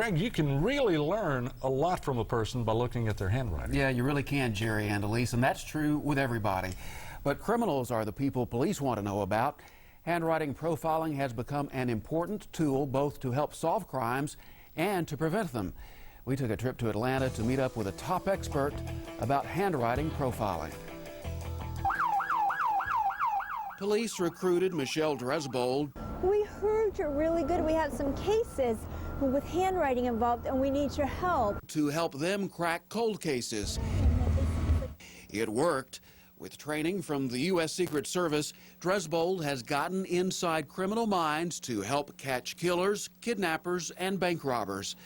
Greg, you can really learn a lot from a person by looking at their handwriting. Yeah, you really can, Jerry and Elise, and that's true with everybody. But criminals are the people police want to know about. Handwriting profiling has become an important tool both to help solve crimes and to prevent them. We took a trip to Atlanta to meet up with a top expert about handwriting profiling. Police recruited Michelle Dresbold. We heard you're really good. We have some cases with handwriting involved, and we need your help. To help them crack cold cases. It worked. With training from the U.S. Secret Service, Dresbold has gotten inside criminal minds to help catch killers, kidnappers, and bank robbers.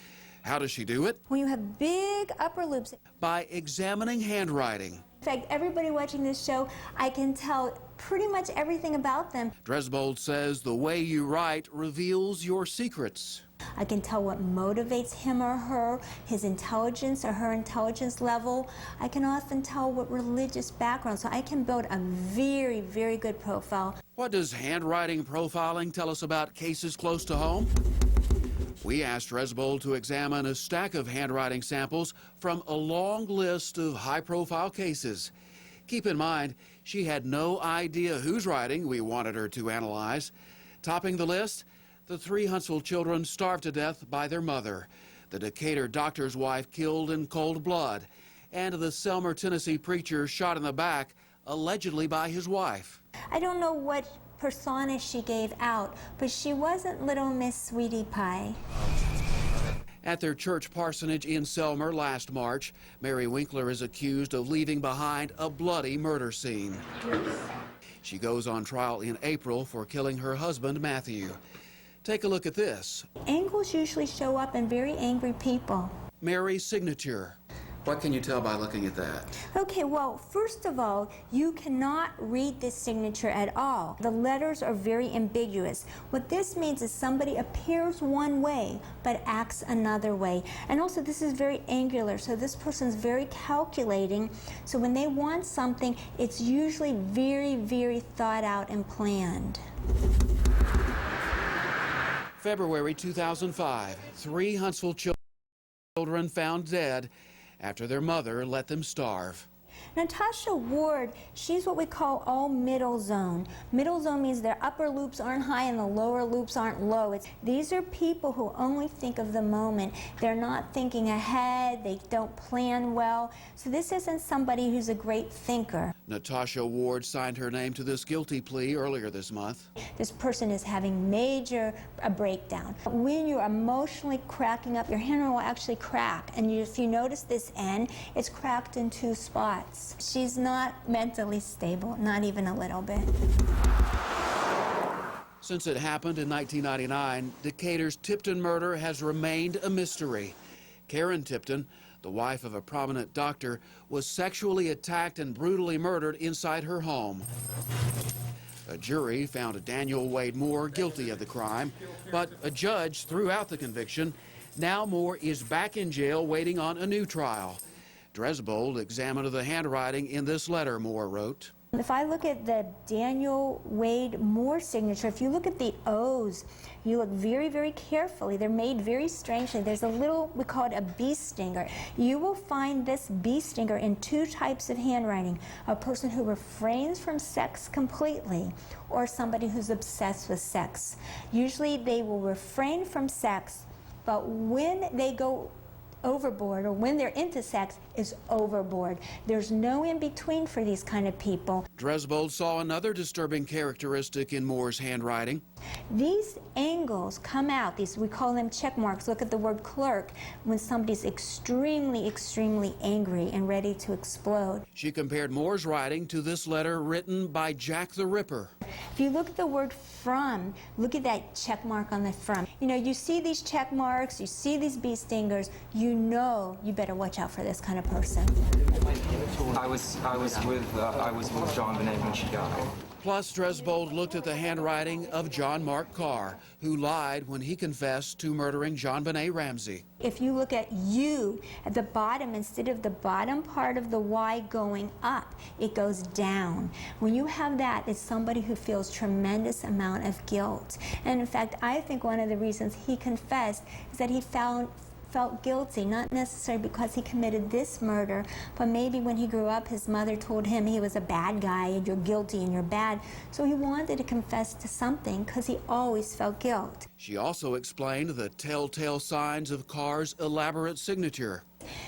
How does she do it? When you have big upper loops. By examining handwriting. In fact, everybody watching this show, I can tell pretty much everything about them. Dresbold says the way you write reveals your secrets. I can tell what motivates him or her, his intelligence or her intelligence level. I can often tell what religious background, so I can build a very, very good profile. What does handwriting profiling tell us about cases close to home? We asked Dresbold to examine a stack of handwriting samples from a long list of high-profile cases. Keep in mind, she had no idea whose writing we wanted her to analyze. Topping the list, the 3 Huntsville children starved to death by their mother, the Decatur doctor's wife killed in cold blood, and the Selmer, Tennessee preacher shot in the back, allegedly by his wife. I don't know what persona she gave out, but she wasn't Little Miss Sweetie Pie. At their church parsonage in Selmer last March, Mary Winkler is accused of leaving behind a bloody murder scene. She goes on trial in April for killing her husband, Matthew. Take a look at this. Angles usually show up in very angry people. Mary's signature. What can you tell by looking at that? Okay, well, first of all, you cannot read this signature at all. The letters are very ambiguous. What this means is somebody appears one way but acts another way. And also, this is very angular, so this person's very calculating. So when they want something, it's usually very, very thought out and planned. February 2005, 3 Huntsville children found dead after their mother let them starve. Natasha Ward, she's what we call all middle zone. Middle zone means their upper loops aren't high and the lower loops aren't low. These are people who only think of the moment. They're not thinking ahead, they don't plan well. So this isn't somebody who's a great thinker. Natasha Ward signed her name to this guilty plea earlier this month. This person is having a breakdown. When you're emotionally cracking up, your handwriting will actually crack. And if you notice this N, it's cracked in 2 spots. She's not mentally stable, not even a little bit. Since it happened in 1999, Decatur's Tipton murder has remained a mystery. Karen Tipton, the wife of a prominent doctor, was sexually attacked and brutally murdered inside her home. A jury found Daniel Wade Moore guilty of the crime, but a judge threw out the conviction. Now Moore is back in jail waiting on a new trial. Dresbold examined the handwriting in this letter, Moore wrote. If I look at the Daniel Wade Moore signature, if you look at the O's, you look very, very carefully. They're made very strangely. There's a little, we call it a bee stinger. You will find this bee stinger in 2 types of handwriting. A person who refrains from sex completely, or somebody who's obsessed with sex. Usually they will refrain from sex, but when they go overboard, or when they're into sex, is overboard. There's no in between for these kind of people. Dresbold saw another disturbing characteristic in Moore's handwriting. These angles come out, we call them check marks. Look at the word clerk, when somebody's extremely, extremely angry and ready to explode. She compared Moore's writing to this letter written by Jack the Ripper. If you look at the word from, look at that check mark on the from. You know, you see these check marks, you see these bee stingers, you know you better watch out for this kind of person. I was with John Benet when she died. Plus, Dresbold looked at the handwriting of John Mark Carr, who lied when he confessed to murdering JonBenet Ramsey. If you look at U at the bottom, instead of the bottom part of the Y going up, it goes down. When you have that, it's somebody who feels tremendous amount of guilt. And in fact, I think one of the reasons he confessed is that he felt guilty, not necessarily because he committed this murder, but maybe when he grew up, his mother told him he was a bad guy and you're guilty and you're bad. So he wanted to confess to something because he always felt guilt. She also explained the telltale signs of Carr's elaborate signature.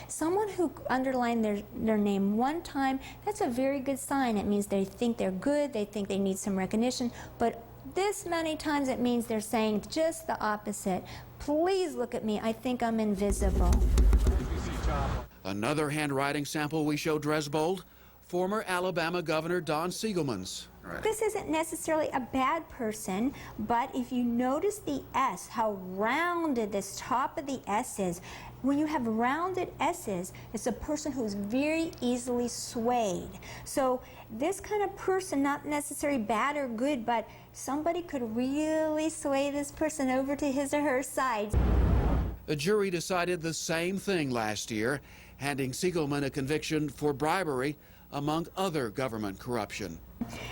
Someone who underlined their name one time, that's a very good sign. It means they think they're good, they think they need some recognition, but this many times it means they're saying just the opposite. Please look at me, I think I'm invisible. Another handwriting sample we showed Dresbold, former Alabama Governor Don Siegelman's. This isn't necessarily a bad person, but if you notice the S, how rounded this top of the S is, when you have rounded S's, it's a person who's very easily swayed. So this kind of person, not necessarily bad or good, but somebody could really sway this person over to his or her side. A jury decided the same thing last year, handing Siegelman a conviction for bribery, among other government corruption.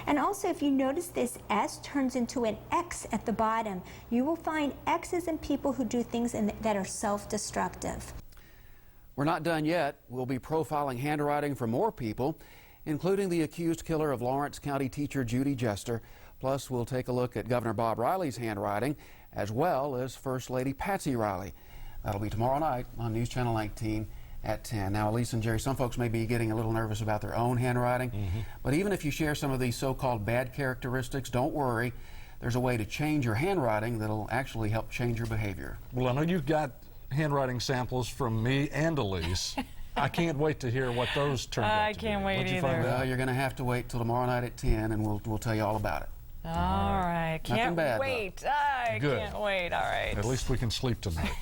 And also, if you notice, this S turns into an X at the bottom. You will find X's in people who do things that are self-destructive. We're not done yet. We'll be profiling handwriting for more people, including the accused killer of Lawrence County teacher Judy Jester. Plus, we'll take a look at Governor Bob Riley's handwriting, as well as First Lady Patsy Riley. That'll be tomorrow night on News Channel 19 at 10. Now, Elise and Jerry, some folks may be getting a little nervous about their own handwriting, but even if you share some of these so-called bad characteristics, don't worry. There's a way to change your handwriting that'll actually help change your behavior. Well, I know you've got handwriting samples from me and Elise. I can't wait to hear what those turned out to be. I can't wait What'd you either. find out? Well, you're going to have to wait till tomorrow night at 10, and we'll tell you all about it. All right. Nothing Can't bad, wait. I Good. can't wait. All right. At least we can sleep tonight.